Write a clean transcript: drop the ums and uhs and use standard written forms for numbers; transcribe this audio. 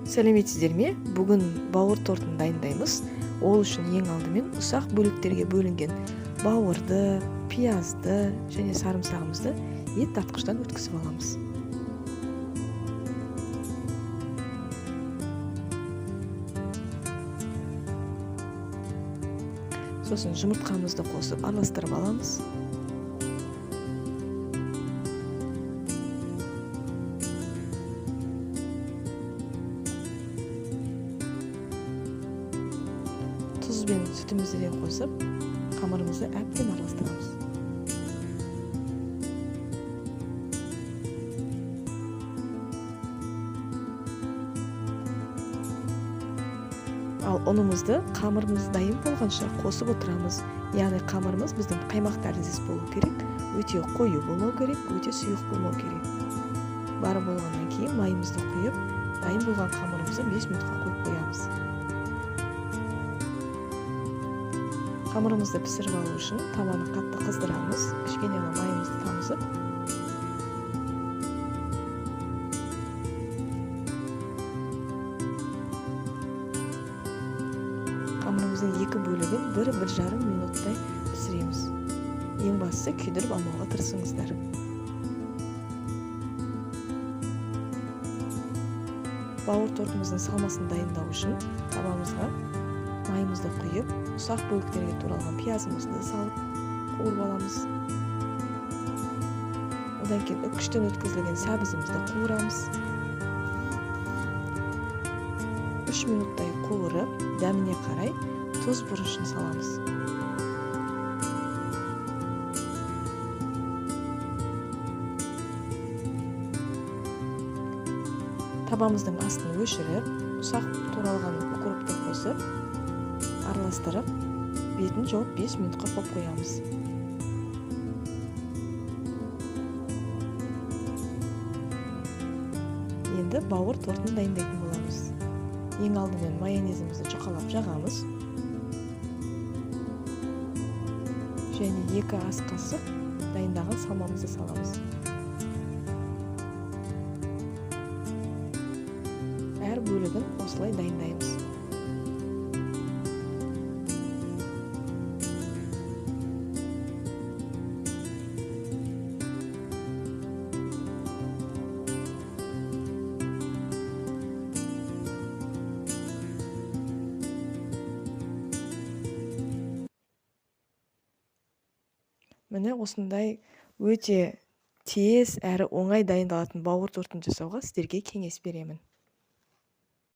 Сәлеметсіздер ме? Бүгін бауыр тортын дайындаймыз. Ол үшін ең алдымен ұсақ бөліктерге бөлінген бауырды, пиязды және сарымсағымызды ет татқыштан өткізіп аламыз. Сосын жұмыртқамызды қосып араластырып аламыз. Тұз бен сүтімізді де қосып, қамырымызды әбден араластырамыз. Ал ұнымызды қамырымыз дайын болғанша қосып отырамыз. Яғни қамырымыз біздің қаймақ тәріздес болу керек, өте қою болмау керек, өте сұйық болмау керек. Бары болғаннан кейін майымызды құйып, дайын болған қамырымызды 5 минутқа қойып қоямыз. Қамырымызды пісіріп алу үшін табаны қатты қыздырамыз, кішкене майымызды тамызып. Қамырымыздың екі бөлігін 1-1,5 минуттай пісіреміз. Ең бастысы күйдіріп алмауға тырысыңыздар. Бауыр тортымыздың салмасын дайындау үшін табамызға майымызды құйып, ұсақ бөліктерге туралған пиязымызды салып қуырып аламыз. Одан кейін үккіштен өткізілген сәбізімізді қуырамыз. 3 минуттай қуырып, дәміне қарай тұз бұрышын саламыз. Табамыздың астын өшіріп, ұсақ туралған укропты қосып, араластырып, бетін жауып 5 минутқа қойып қоямыз. Енді бауыр тортын дайындайтын боламыз. Ең алдымен майонезімізді жұқалап жағамыз. Және 2 ас қасық дайындаған салмамызды саламыз. Әр бөлігін осылай дайындаймыз. Міне осындай өте тез әрі оңай дайындалатын бауыр тортын жасауға сіздерге кеңес беремін.